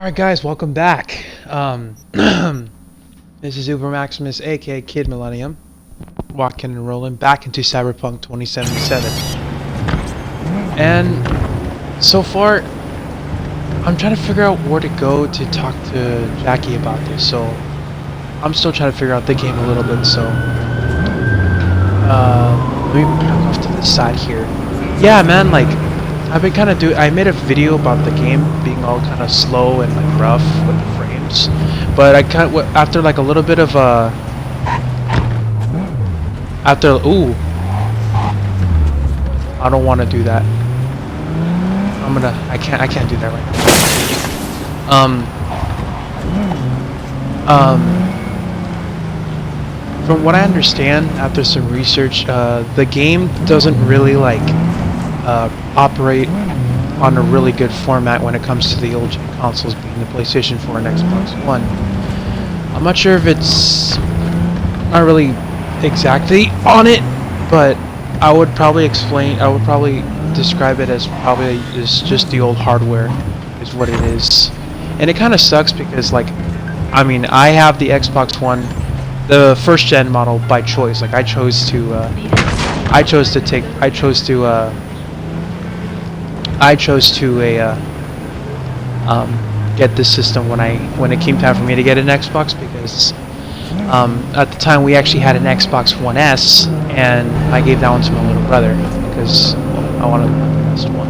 Alright guys, welcome back. This is Uber Maximus, aka Kid Millennium, walking and rolling back into Cyberpunk 2077. And so far, I'm trying to figure out where to go to talk to Jackie about this, so I'm still trying to figure out the game a little bit, so let me back off to the side here. Yeah man, like, I've been kind of I made a video about the game being all kind of slow and like rough with the frames, but I kind of after like a little bit of ooh, I don't want to do that. I can't do that right now. From what I understand after some research, the game doesn't really like operate on a really good format when it comes to the old gen consoles, being the PlayStation 4 and Xbox One. I'm not sure if it's not really exactly on it, but I would probably describe it as just the old hardware is what it is. And it kind of sucks because, like, I mean, I have the Xbox One, the first gen model, by choice. Like, I chose to get this system when it came time for me to get an Xbox, because at the time we actually had an Xbox One S, and I gave that one to my little brother because I wanted the best one.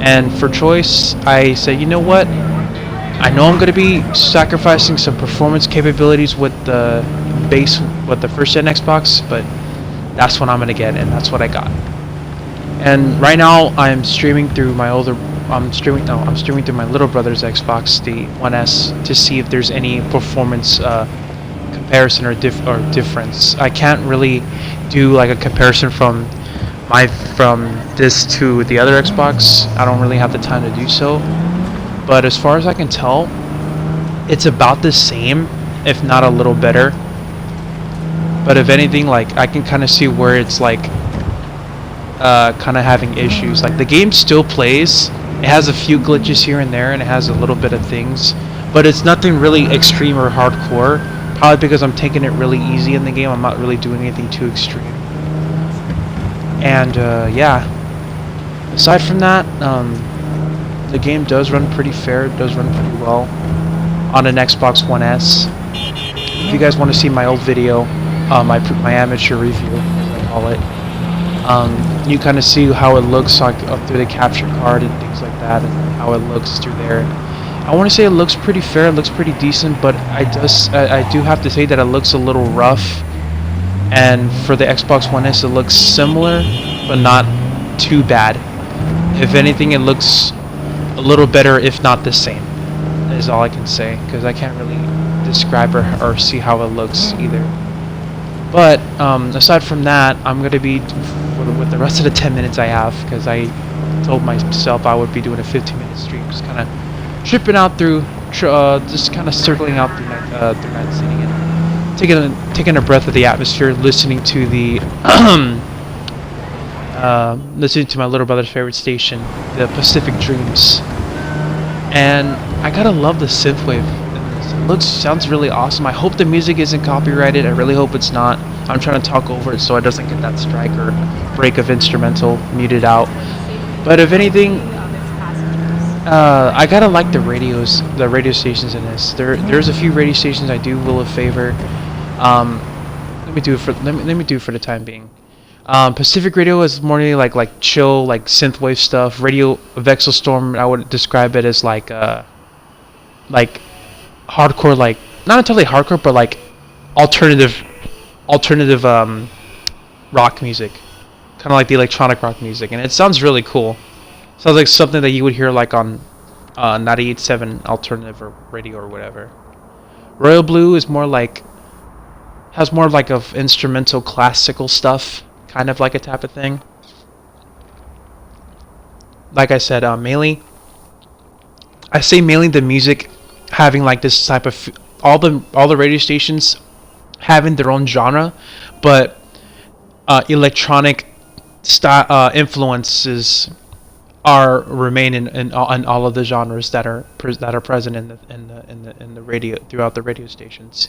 And for choice, I said, you know what? I know I'm going to be sacrificing some performance capabilities with the first gen Xbox, but that's what I'm going to get, and that's what I got. And right now I'm streaming through I'm streaming through my little brother's Xbox, the One S, to see if there's any performance comparison or difference. I can't really do like a comparison from this to the other Xbox. I don't really have the time to do so. But as far as I can tell, it's about the same, if not a little better. But if anything, like, I can kind of see where it's like kind of having issues. Like, the game still plays. It has a few glitches here and there, and it has a little bit of things, but it's nothing really extreme or hardcore. Probably because I'm taking it really easy in the game. I'm not really doing anything too extreme. And yeah, aside from that, the game does run pretty fair. It does run pretty well on an Xbox One S. If you guys want to see my old video, my amateur review, as I call it, you kind of see how it looks like up through the capture card and things like that, and how it looks through there. I want to say it looks pretty fair, it looks pretty decent, but I do have to say that it looks a little rough. And for the Xbox One S, it looks similar, but not too bad. If anything, it looks a little better, if not the same, is all I can say, because I can't really describe or see how it looks either. But aside from that, I'm going to be, with the rest of the 10 minutes I have, because I told myself I would be doing a 15-minute stream, just kind of tripping out through, just kind of circling out through Night City, and taking a breath of the atmosphere, listening to listening to my little brother's favorite station, the Pacific Dreams. And I gotta love the synthwave. Sounds really awesome. I hope the music isn't copyrighted. I really hope it's not. I'm trying to talk over it so it doesn't get that strike or break of instrumental muted out. But if anything, I gotta like the radio stations in this. There's a few radio stations I do will a favor. Let me do it for the time being. Pacific Radio is more like chill, like synthwave stuff. Radio Vexelstorm, I would describe it as like hardcore, like not entirely hardcore, but like alternative rock music, kind of like the electronic rock music, and it sounds really cool. Sounds like something that you would hear like on 98.7 alternative or radio or whatever. Royal Blue is has more like of instrumental classical stuff, kind of like a type of thing. Like I said, mainly the music having like this type of all the radio stations having their own genre, but electronic style influences are remain in all of the genres that are present in the radio throughout the radio stations.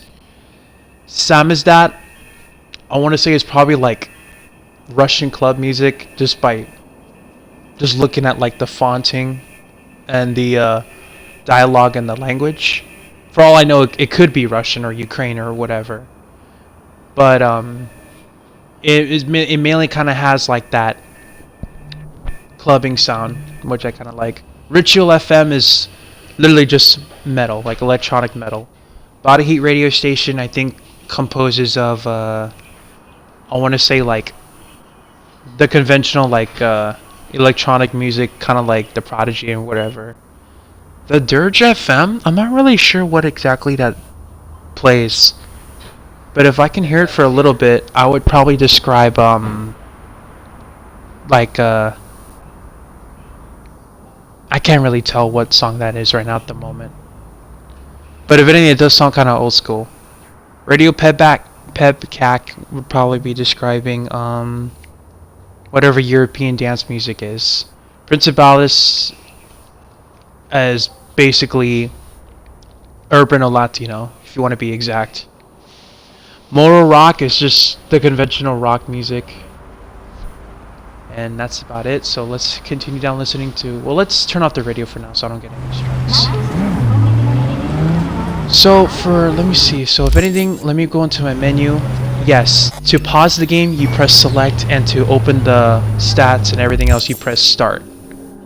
Samizdat, I want to say is probably like Russian club music, just by just looking at like the fonting and the dialogue and the language. For all I know, it could be Russian or Ukraine or whatever. But it mainly kind of has like that clubbing sound, which I kind of like. Ritual FM is literally just metal, like electronic metal. Body Heat radio station, I think, composes of I want to say like the conventional like electronic music, kind of like the Prodigy and whatever. The Dirge FM, I'm not really sure what exactly that plays, but if I can hear it for a little bit, I would probably describe like I can't really tell what song that is right now at the moment. But if anything, it does sound kind of old school. Radio Pebcac would probably be describing whatever European dance music is. Principalis is basically urban or Latino, if you want to be exact. Moro rock is just the conventional rock music. And that's about it. So let's continue down listening to... Well, let's turn off the radio for now so I don't get any strikes. So let me see. So if anything, let me go into my menu. Yes, to pause the game, you press select, and to open the stats and everything else, you press start.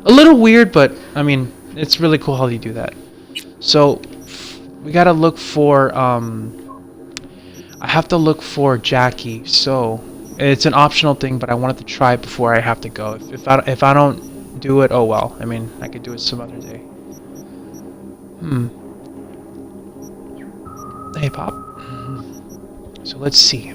A little weird, but I mean, it's really cool how you do that. So we gotta look for I have to look for Jackie. So it's an optional thing, but I wanted to try it before I have to go. If I don't do it, oh well. I mean, I could do it some other day. Hey, Pop. So let's see.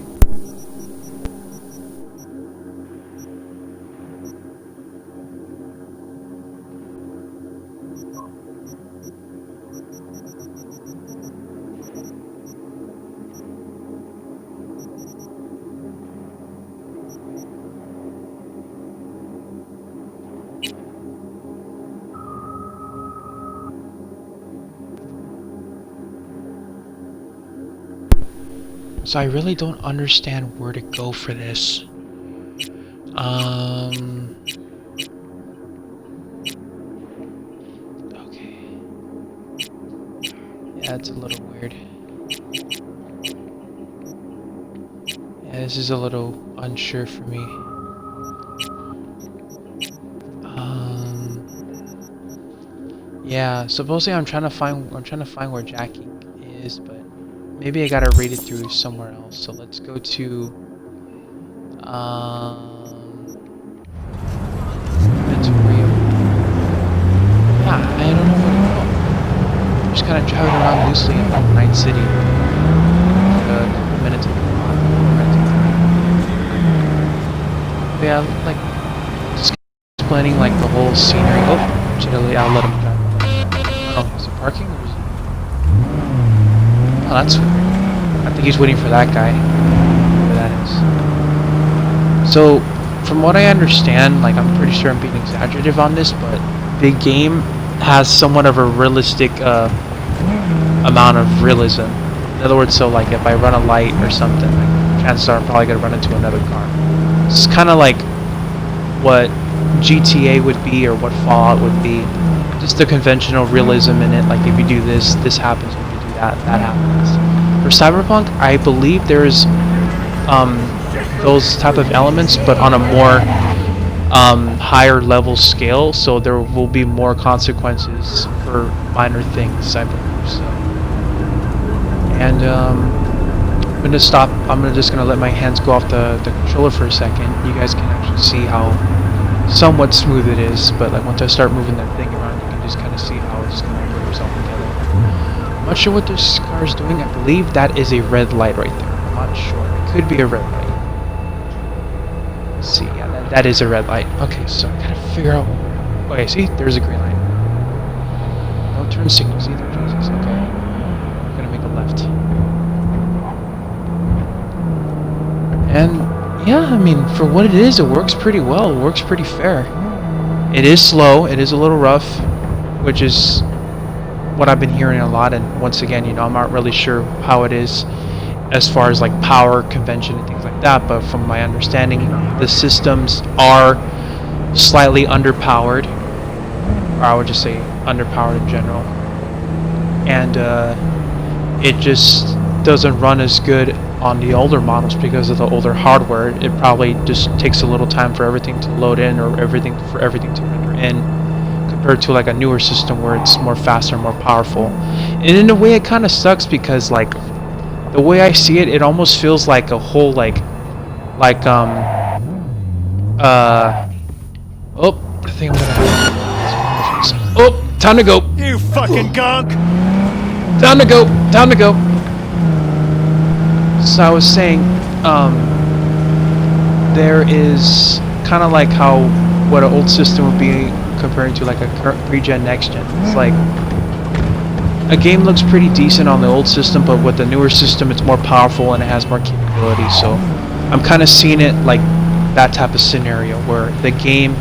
So I really don't understand where to go for this. Okay. Yeah, it's a little weird. Yeah, this is a little unsure for me. Yeah, supposedly I'm trying to find where Jackie is, but maybe I gotta read it through somewhere else. So let's go to it's real. Yeah, I don't know where to go. I'm just kind of driving around loosely in Night City. A couple minutes ago. Yeah, like just explaining like the whole scenery. Oh, I'll let him drive. Oh, is it parking or is it? Oh, that's weird. I think he's waiting for that guy. Whoever that is. So, from what I understand, like I'm pretty sure I'm being exaggerative on this, but the game has somewhat of a realistic amount of realism. In other words, so like if I run a light or something, like, chances are I'm probably gonna run into another car. It's kind of like what GTA would be or what Fallout would be. Just the conventional realism in it. Like if you do this, this happens. When you do that, that happens. For Cyberpunk, I believe there's those type of elements, but on a more higher level scale. So there will be more consequences for minor things, I believe. So. And I'm gonna stop. Just gonna let my hands go off the controller for a second. You guys can actually see how somewhat smooth it is. But like once I start moving that thing around, you can just kind of see how it's gonna put itself together. I'm not sure what this car is doing. I believe that is a red light right there. I'm not sure. It could be a red light. Let's see. Yeah, that is a red light. Okay, so I gotta figure out. Okay, see, there's a green light. No turn signals either. Jesus. Okay. I'm gonna make a left. And yeah, I mean, for what it is, it works pretty well. It works pretty fair. It is slow. It is a little rough, which is what I've been hearing a lot. And once again, you know, I'm not really sure how it is as far as like power convention and things like that. But from my understanding, the systems are slightly underpowered, or I would just say underpowered in general. And it just doesn't run as good on the older models because of the older hardware. It probably just takes a little time for everything to load in, or for everything to render in, compared to like a newer system where it's more faster, more powerful. And in a way, it kind of sucks because like the way I see it, it almost feels like a whole oh, I think I'm gonna. Oh, time to go. You fucking gunk! Time to go. Time to go. So I was saying, there is kind of like how what an old system would be comparing to like a pre-gen, next-gen. It's like a game looks pretty decent on the old system, but with the newer system, it's more powerful and it has more capabilities. So I'm kind of seeing it like that type of scenario where the game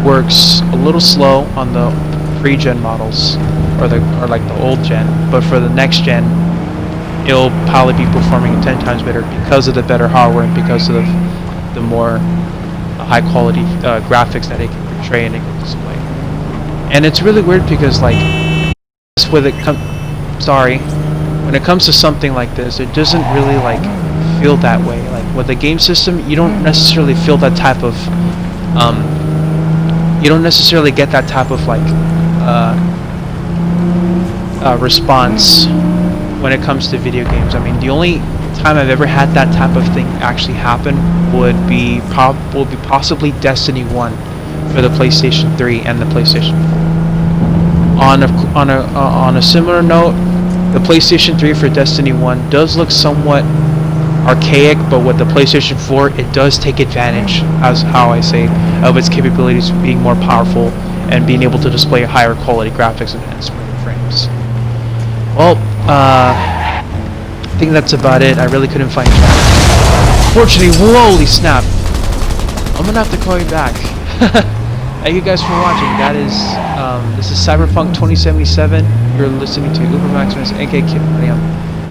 works a little slow on the pre-gen models or like the old gen, but for the next gen, it'll probably be performing 10 times better because of the better hardware and because of the more high quality graphics that it can portray and it can display. And it's really weird because like when it comes to something like this, it doesn't really like feel that way. Like with the game system, you don't necessarily feel that type of you don't necessarily get that type of like response when it comes to video games. I mean, the only time I've ever had that type of thing actually happen would be possibly Destiny 1 for the PlayStation 3 and the PlayStation 4. On a similar note, the PlayStation 3 for Destiny 1 does look somewhat archaic, but with the PlayStation 4, it does take advantage, as how I say, of its capabilities being more powerful and being able to display higher quality graphics and smoother frames. Well, I think that's about it. I really couldn't find chat. Fortunately, holy snap! I'm gonna have to call you back. Thank you guys for watching. That is, this is Cyberpunk 2077. You're listening to Uber Maximus, aka Kid.